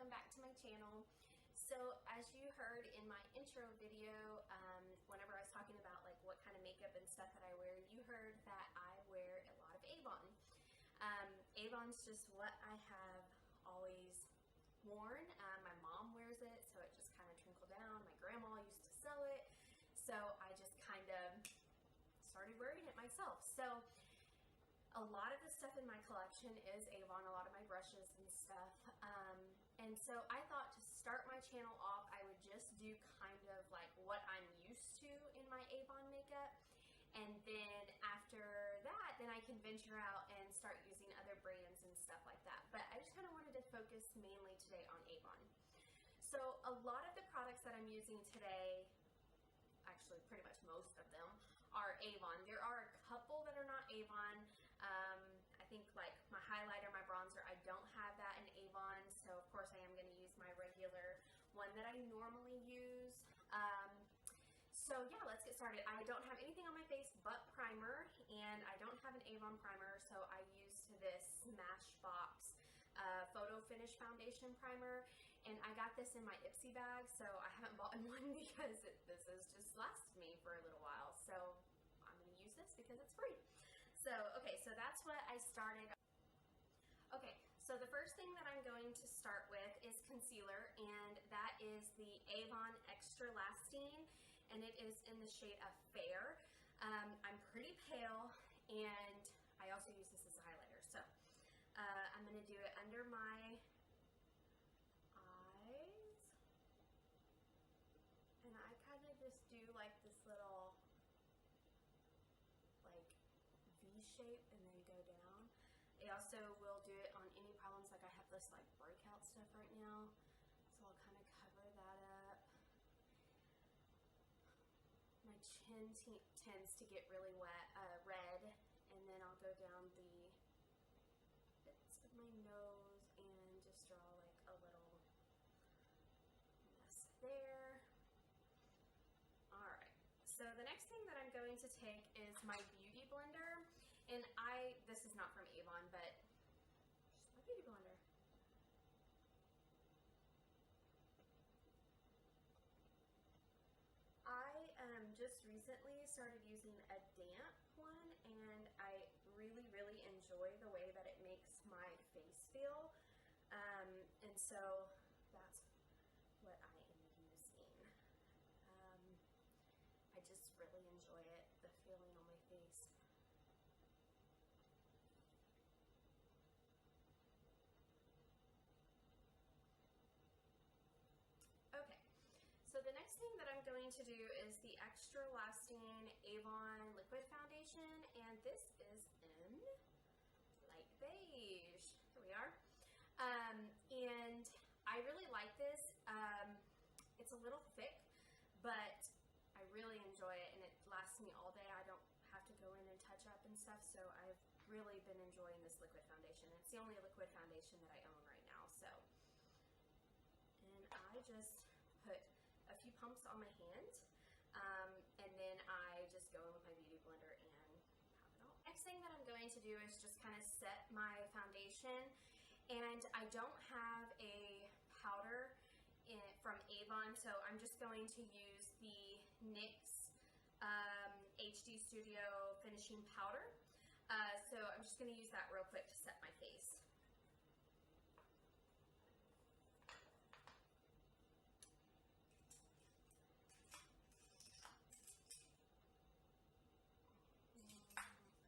welcome back to my channel. So as you heard in my intro video, whenever I was talking about like what kind of makeup and stuff that I wear, you heard that I wear a lot of Avon. Avon's just what I have always worn. My mom wears it, so it just kind of trickled down. My grandma used to sell it, so I just kind of started wearing it myself. So a lot of the stuff in my collection is Avon, a lot of my brushes and stuff. And so I thought to start my channel off, I would just do kind of like what I'm used to in my Avon makeup. And then after that, then I can venture out and start using other brands and stuff like that. But I just kind of wanted to focus mainly today on Avon. So a lot of the products that I'm using today, actually pretty much most of them, are Avon. There are a couple that are not Avon. I think like my highlighter, my bronzer, I don't have that in Avon, so of course I am going to use my regular one that I normally use. So yeah, let's get started. I don't have anything on my face but primer, and I don't have an Avon primer, so I used this Smashbox Photo Finish Foundation Primer, and I got this in my Ipsy bag, so I haven't bought one because this has just lasted me for a little while, so I'm going to use this because it's free. So, okay, so that's what I started. Okay, so the first thing that I'm going to start with is concealer, and that is the Avon Extra Lasting, and it is in the shade of Fair. I'm pretty pale, and I also use this as a highlighter, so I'm going to do it under my eyes, and I kind of just do like this little like V shape and then go down. I also will do it on any problems, like I have this like breakout stuff right now, so I'll kind of cover that up. My chin tends to get really wet, red, and then I'll go down the bits of my nose and just draw like a little mess there. Alright, so the next thing that I'm going to take is my beauty blender, and this is not from Avon, but just my beauty blender. I just recently started using a damp one, and I really enjoy the way that it makes my face feel, and so that's what I am using. I just really enjoy it, the feeling on my face. Okay. So the next thing that I'm going to do is the Extra Lasting Avon Liquid Foundation, and this is in light beige. Here we are. And I really like this. It's a little thick, but I really enjoy it, and it lasts me all day. I don't have to go in and touch up and stuff, so I've really been enjoying this liquid foundation. It's the only liquid foundation that I own right now, so. And I just put a few pumps on my hand, and then I just go in with my beauty blender and pop it all. Next thing that I'm going to do is just kind of set my foundation, and I don't have a powder from Avon, so I'm just going to use the NYX HD Studio Finishing Powder. So I'm just going to use that real quick to set my face.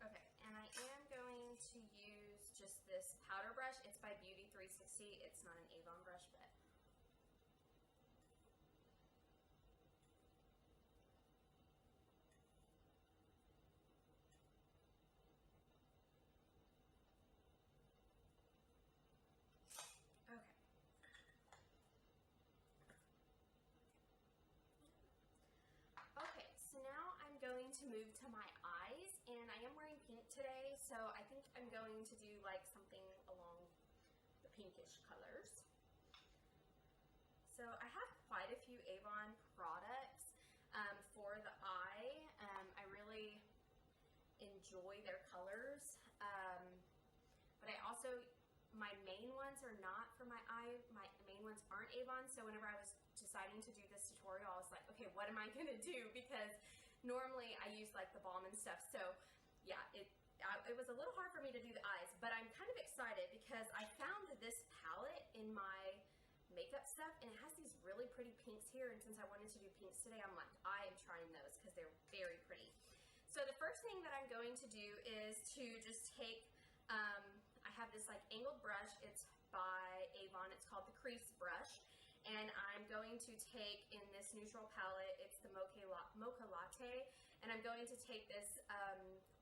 Okay, and I am going to use just this powder brush. It's by Beauty 360. It's not an Avon brush, but okay. Okay, so now I'm going to move to my eyes, and I am wearing pink today, so I think I'm going to do like something along the pinkish colors. So I have quite a few Avon products for the eye. I really enjoy their colors, but I also my main ones are not for my eye. My main ones aren't Avon. So whenever I was deciding to do this tutorial, I was like, okay, what am I gonna do? Because normally I use like the balm and stuff. So yeah, it was a little hard for me to do the eyes, but I'm kind of excited because I found this palette in my makeup stuff, and it has these really pretty pinks here, and since I wanted to do pinks today, I'm like, I am trying those because they're very pretty. So the first thing that I'm going to do is to just take, I have this like angled brush. It's by Avon. It's called the Crease Brush, and I'm going to take in this neutral palette, it's the Mocha Latte, and I'm going to take this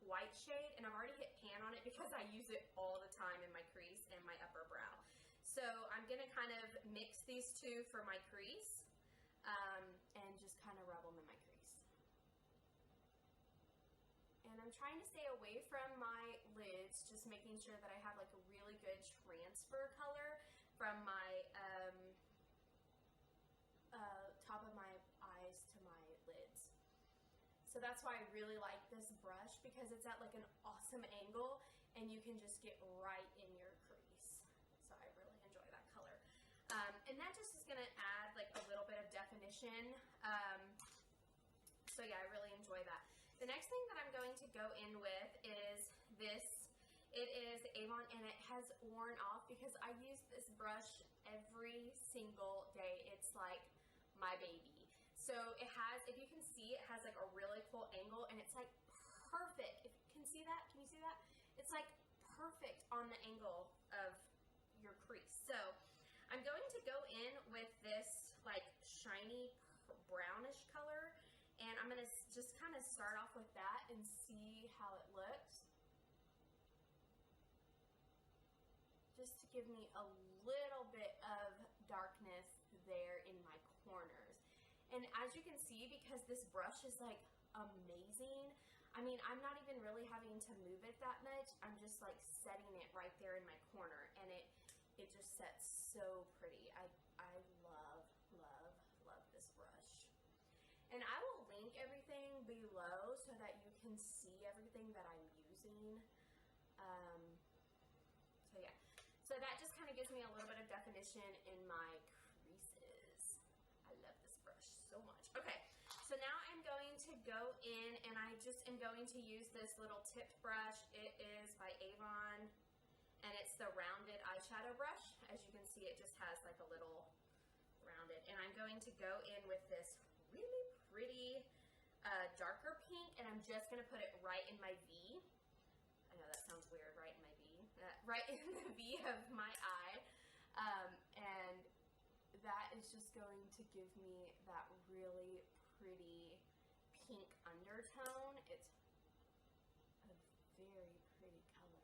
white shade, and I've already hit pan on it because I use it all the time in my crease and my upper brow. So I'm going to kind of mix these two for my crease and just kind of rub them in my crease. And I'm trying to stay away from my lids, just making sure that I have like a really good transfer color from my top of my eyes to my lids. So that's why I really like this brush, because it's at like an awesome angle and you can just get right in your crease. So I really enjoy that color. And that just is gonna add like a little bit of definition. So yeah, I really enjoy that. The next thing that I'm going to go in with is this. It is Avon, and it has worn off because I use this brush every single day. It's like my baby. So it has, if you can see, it has like a really cool angle, and it's like perfect. If you can see that, can you see that? It's like perfect on the angle of your crease. So I'm going to go in with this like shiny brownish color, and I'm gonna just kind of start off with that and see how it looks. Just to give me a little bit of darkness there in my corners. And as you can see, because this brush is like amazing, I mean, I'm not even really having to move it that much. I'm just like setting it right there in my corner, and it just sets so pretty. I love, love, love this brush. And I will link everything below so that you can see everything that I'm using. So yeah, so that just kind of gives me a little bit of definition in my creases. I love this brush so much. Okay, so now I'm going to go in, and I just am going to use this little tipped brush. It is by Avon, and it's the rounded eyeshadow brush. As you can see, it just has like a little rounded, and I'm going to go in with this really pretty darker pink, and I'm just going to put it right in my V. I know that sounds weird, right in my V. Right in the V of my eye, and that is just going to give me that really pretty pink undertone. It's a very pretty color.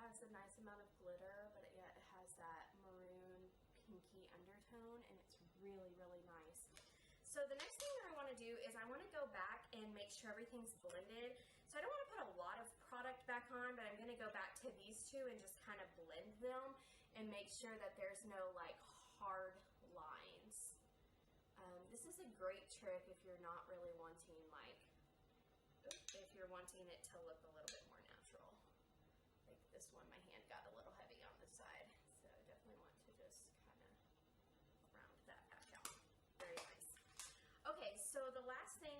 Has a nice amount of glitter, but yet it has that maroon pinky undertone, and it's really, really nice. So the next thing that I want to do is I want to go back and make sure everything's blended. So I don't want to put a lot of product back on, but I'm going to go back to these two and just kind of blend them and make sure that there's no like hard lines. This is a great trick if you're not really wanting like, if you're wanting it to look a little bit more natural. This one, my hand got a little heavy on this side, so I definitely want to just kind of round that back out. Very nice. Okay, so the last thing,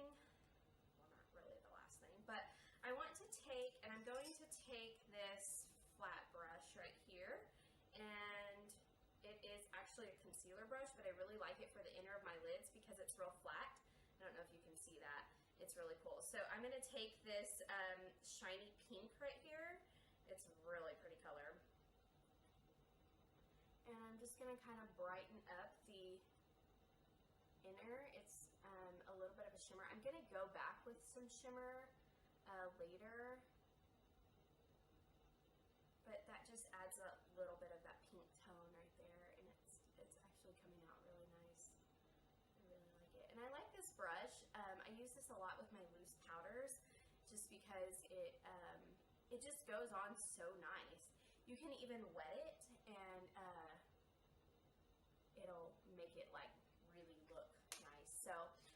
well, not really the last thing, but I want to take, and I'm going to take this flat brush right here, and it is actually a concealer brush, but I really like it for the inner of my lids because it's real flat. I don't know if you can see that. It's really cool. So I'm going to take this shiny pink right here. It's a really pretty color. And I'm just going to kind of brighten up the inner. It's a little bit of a shimmer. I'm going to go back with some shimmer later. But that just adds a little bit of that pink tone right there. And it's actually coming out really nice. I really like it. And I like this brush. I use this a lot with my loose powders just because it it just goes on so nice. You can even wet it and it'll make it like really look nice. So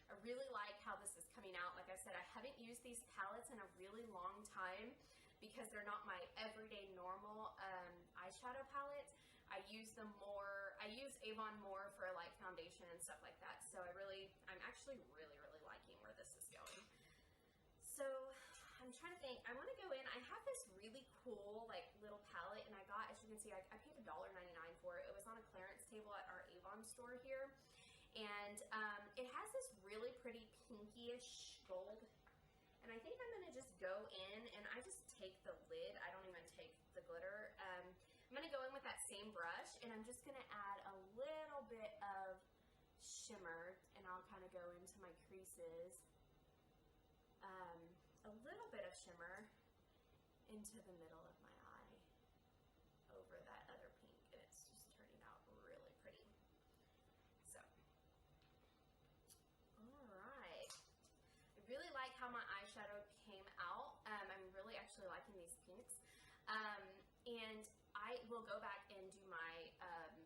I really like how this is coming out. Like I said, I haven't used these palettes in a really long time because they're not my everyday normal eyeshadow palettes. I use Avon more for like foundation and stuff like that. So I'm actually really liking where this is going. So I'm trying to think, I want to go in, I have this really cool like little palette, and I got, as you can see, I paid $1.99 for it. It was on a clearance table at our Avon store here. And it has this really pretty pinkish gold. And I think I'm going to just go in and I just take the lid. I don't even take the glitter. I'm going to go in with that same brush and I'm just going to add a little bit of shimmer, and I'll kind of go into my creases. A little bit of shimmer into the middle of my eye over that other pink, and it's just turning out really pretty. So, alright. I really like how my eyeshadow came out. I'm really actually liking these pinks. And I will go back and do my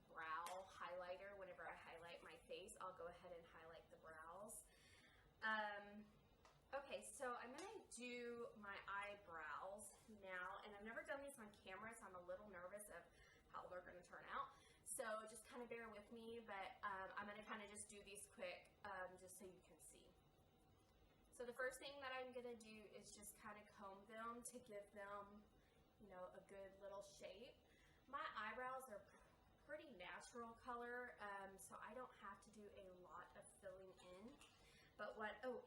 brow highlighter whenever I highlight my face. I'll go ahead and highlight the brows. Okay, so I'm going to do my eyebrows now, and I've never done these on camera, so I'm a little nervous of how they're going to turn out. So just kind of bear with me, but I'm going to kind of just do these quick just so you can see. So the first thing that I'm going to do is just kind of comb them to give them, you know, a good little shape. My eyebrows are pretty natural color, so I don't have to do a lot of filling in. But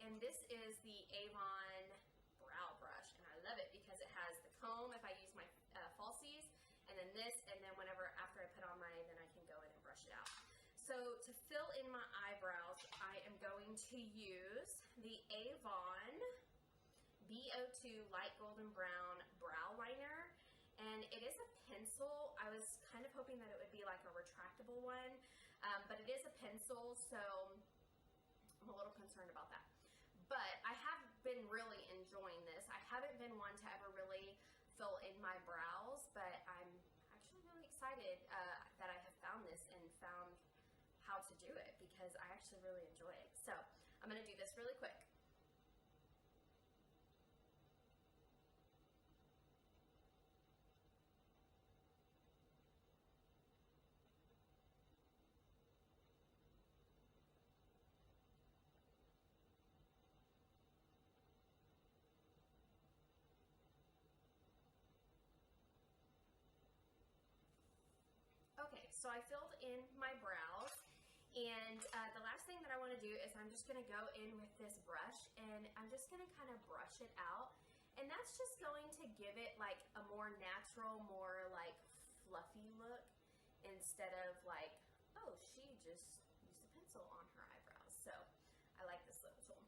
and this is the Avon brow brush, and I love it because it has the comb if I use my falsies, and then this, and then after I put on then I can go in and brush it out. So to fill in my eyebrows, I am going to use the Avon B02 Light Golden Brown Brow Liner, and it is a pencil. I was kind of hoping that it would be like a retractable one, but it is a pencil, so I'm a little concerned about that. But I have been really enjoying this. I haven't been one to ever really fill in my brows, but I'm actually really excited that I have found this and found how to do it because I actually really enjoy it. So I'm going to do this really quick. Okay, so I filled in my brows, and the last thing that I want to do is I'm just going to go in with this brush, and I'm just going to kind of brush it out, and that's just going to give it like a more natural, more like fluffy look instead of like, oh, she just used a pencil on her eyebrows. So I like this little tool.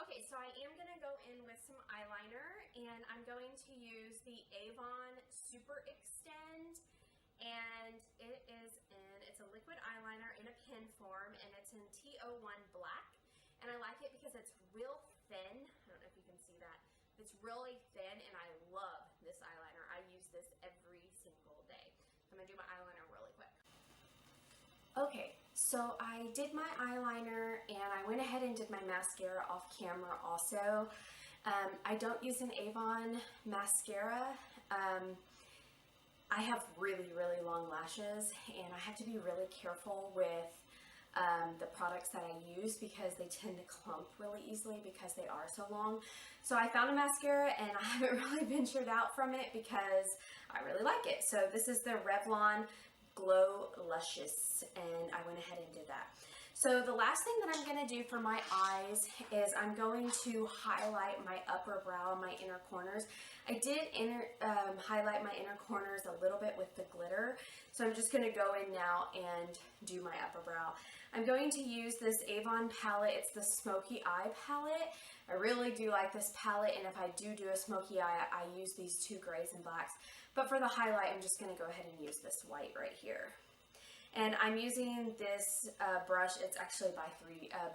Okay, so I am going to go in with some eyeliner, and I'm going to use the Avon SuperExtend. And it's a liquid eyeliner in a pen form, and it's in T01 black. And I like it because it's real thin. I don't know if you can see that. It's really thin, and I love this eyeliner. I use this every single day. So I'm going to do my eyeliner really quick. Okay, so I did my eyeliner, and I went ahead and did my mascara off camera also. I don't use an Avon mascara. I have really long lashes, and I have to be really careful with the products that I use because they tend to clump really easily because they are so long. So I found a mascara, and I haven't really ventured out from it because I really like it. So this is the Revlon Glow Luscious, and I went ahead and did that. So the last thing that I'm going to do for my eyes is I'm going to highlight my upper brow, my inner corners. I did highlight my inner corners a little bit with the glitter, so I'm just going to go in now and do my upper brow. I'm going to use this Avon palette. It's the Smokey Eye palette. I really do like this palette, and if I do a smoky eye, I use these two grays and blacks. But for the highlight, I'm just going to go ahead and use this white right here. And I'm using this brush. It's actually by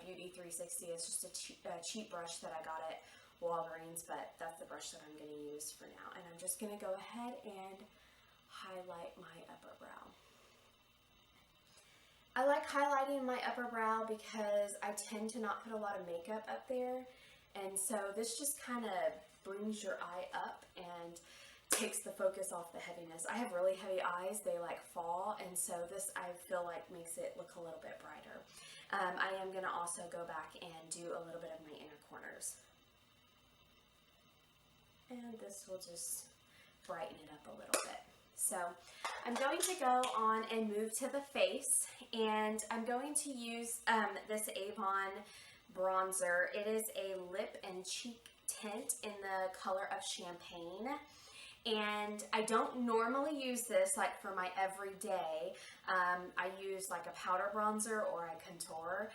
Beauty 360. It's just a cheap brush that I got at Walgreens, but that's the brush that I'm going to use for now. And I'm just going to go ahead and highlight my upper brow. I like highlighting my upper brow because I tend to not put a lot of makeup up there, and so this just kind of brings your eye up and takes the focus off the heaviness. I have really heavy eyes, they like fall, and so this I feel like makes it look a little bit brighter. I am going to also go back and do a little bit of my inner corners. And this will just brighten it up a little bit. So I'm going to go on and move to the face, and I'm going to use this Avon bronzer. It is a lip and cheek tint in the color of Champagne. And I don't normally use this like for my everyday. I use like a powder bronzer or a contour.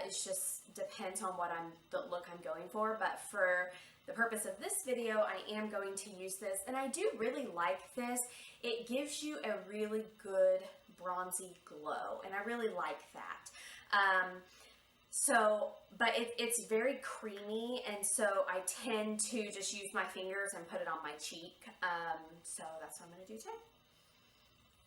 It just depends on what the look I'm going for. But for the purpose of this video, I am going to use this, and I do really like this. It gives you a really good bronzy glow, and I really like that. But it's very creamy, and so I tend to just use my fingers and put it on my cheek. So that's what I'm going to do today.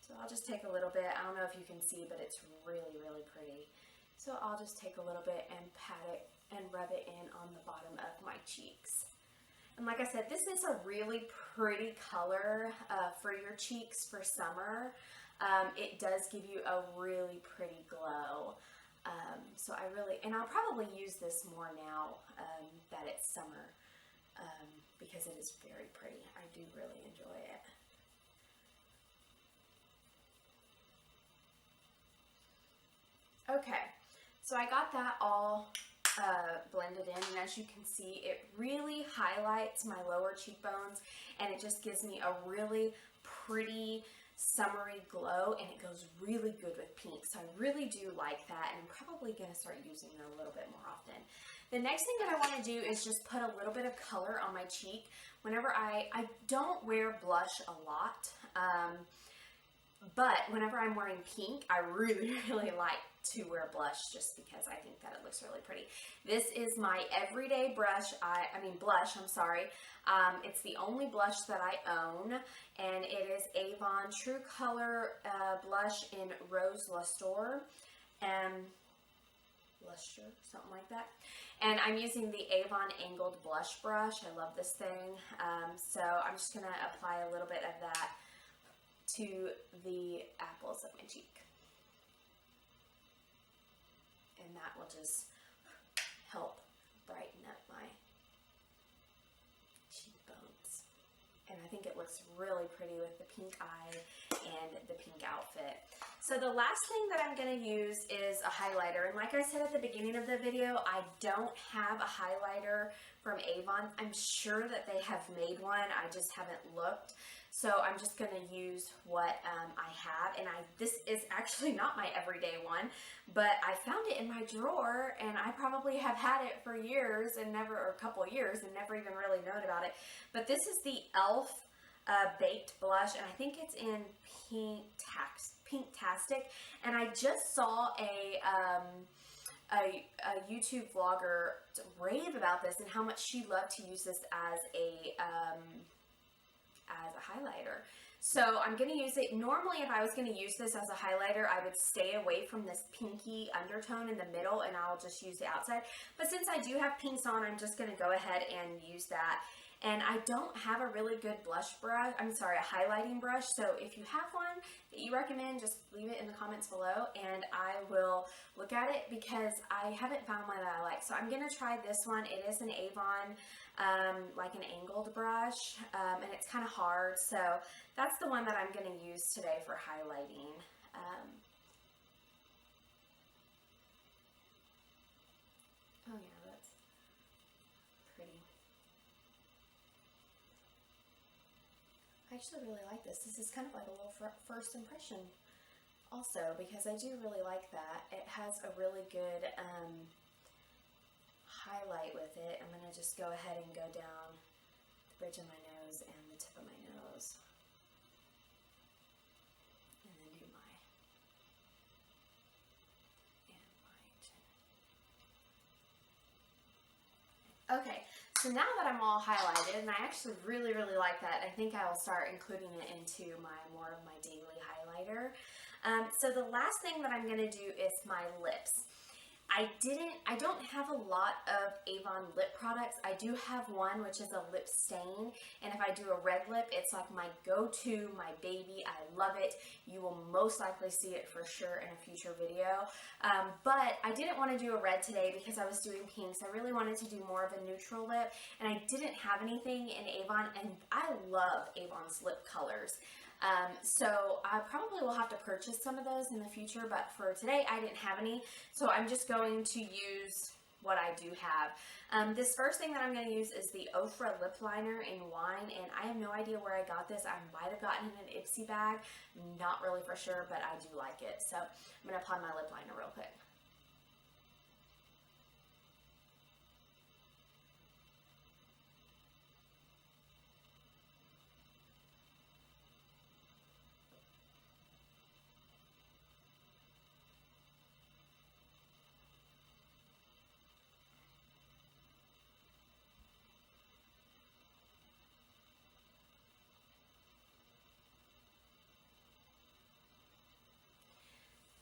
So I'll just take a little bit. I don't know if you can see, but it's really, really pretty. So I'll just take a little bit and pat it and rub it in on the bottom of my cheeks. And like I said, this is a really pretty color for your cheeks for summer. It does give you a really pretty glow. So I'll probably use this more now that it's summer because it is very pretty. I do really enjoy it. Okay, so I got that all blended in, and as you can see, it really highlights my lower cheekbones, and it just gives me a really pretty summery glow, and it goes really good with pink. So I really do like that, and I'm probably going to start using it a little bit more often. The next thing that I want to do is just put a little bit of color on my cheek. Whenever I don't wear blush a lot, but whenever I'm wearing pink, I really, really like to wear blush just because I think that it looks really pretty. This is my everyday blush. I'm sorry. It's the only blush that I own, and it is Avon True Color blush in Rose Lustre, Lustre, something like that. And I'm using the Avon Angled Blush Brush. I love this thing. So I'm just going to apply a little bit of that to the apples of my cheek. And that will just help brighten up my cheekbones. And I think it looks really pretty with the pink eye and the pink outfit. So the last thing that I'm going to use is a highlighter. And like I said at the beginning of the video, I don't have a highlighter from Avon. I'm sure that they have made one. I just haven't looked. So I'm just going to use what I have, and this is actually not my everyday one, but I found it in my drawer, and I probably have had it for years and or a couple years and never even really known about it. But this is the e.l.f. Baked Blush, and I think it's in Pinktastic, and I just saw a YouTube vlogger rave about this and how much she loved to use this as a highlighter. So I'm going to use it. Normally, if I was going to use this as a highlighter, I would stay away from this pinky undertone in the middle, and I'll just use the outside. But since I do have pinks on, I'm just going to go ahead and use that. And I don't have a really good blush brush, a highlighting brush. So if you have one that you recommend, just leave it in the comments below, and I will look at it because I haven't found one that I like. So I'm going to try this one. It is an Avon, like an angled brush, and it's kind of hard. So that's the one that I'm going to use today for highlighting. Oh yeah, that's pretty. I actually really like this. This is kind of like a little first impression also, because I do really like that. It has a really good highlight with it. I'm going to just go ahead and go down the bridge of my nose and the tip of my nose. And then do my chin. Okay, So now that I'm all highlighted, and I actually really, really like that, I think I will start including it into more of my daily highlighter. So the last thing that I'm going to do is my lips. I don't have a lot of Avon lip products. I do have one, which is a lip stain, and if I do a red lip, it's like my go-to, my baby. I love it. You will most likely see it for sure in a future video, but I didn't want to do a red today because I was doing pinks. I really wanted to do more of a neutral lip, and I didn't have anything in Avon, and I love Avon's lip colors. So I probably will have to purchase some of those in the future, but for today I didn't have any, so I'm just going to use what I do have. This first thing that I'm going to use is the Ofra lip liner in Wine, and I have no idea where I got this. I might have gotten it in an Ipsy bag, not really for sure, but I do like it. So I'm going to apply my lip liner real quick.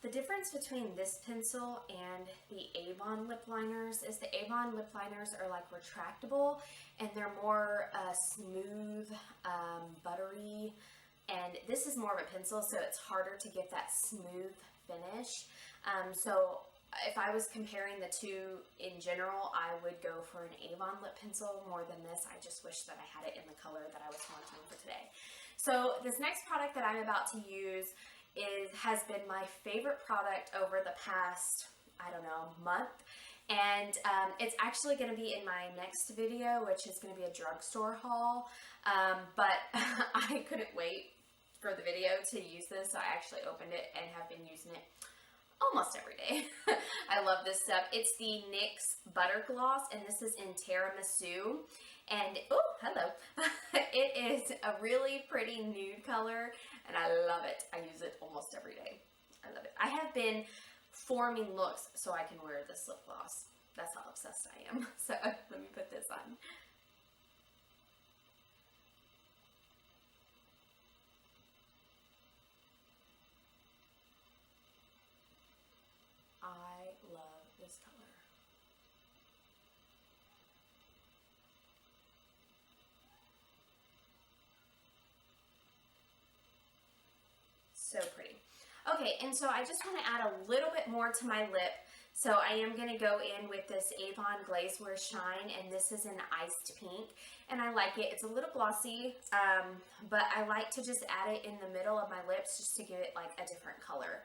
The difference between this pencil and the Avon lip liners is the Avon lip liners are like retractable, and they're more smooth, buttery, and this is more of a pencil, so it's harder to get that smooth finish. So if I was comparing the two in general, I would go for an Avon lip pencil more than this. I just wish that I had it in the color that I was wanting for today. So this next product that I'm about to use has been my favorite product over the past, I don't know, month. And it's actually going to be in my next video, which is going to be a drugstore haul. But I couldn't wait for the video to use this, so I actually opened it and have been using it almost every day. I love this stuff. It's the NYX Butter Gloss, and this is in Tiramisu. And, oh, hello. It is a really pretty nude color, and I love it. I use it almost every day. I love it. I have been forming looks so I can wear this lip gloss. That's how obsessed I am. So let me put this on. I love this color. So pretty. Okay, and so I just want to add a little bit more to my lip. So I am going to go in with this Avon Glazewear Shine, and this is an iced pink, and I like it. It's a little glossy, but I like to just add it in the middle of my lips just to give it like a different color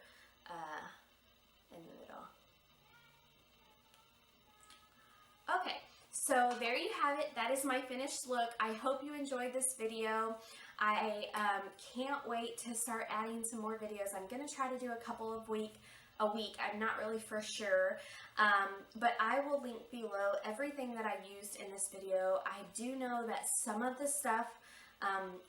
in the middle. Okay, so there you have it. That is my finished look. I hope you enjoyed this video. I can't wait to start adding some more videos. I'm going to try to do a couple of a week. I'm not really for sure, but I will link below everything that I used in this video. I do know that some of the stuff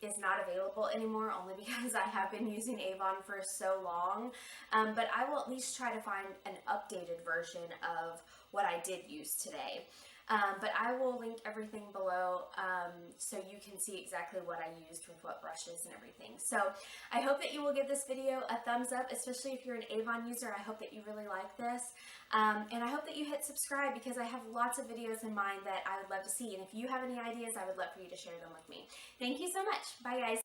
is not available anymore, only because I have been using Avon for so long, but I will at least try to find an updated version of what I did use today. But I will link everything below so you can see exactly what I used with what brushes and everything. So I hope that you will give this video a thumbs up, especially if you're an Avon user. I hope that you really like this. And I hope that you hit subscribe because I have lots of videos in mind that I would love to see. And if you have any ideas, I would love for you to share them with me. Thank you so much. Bye, guys.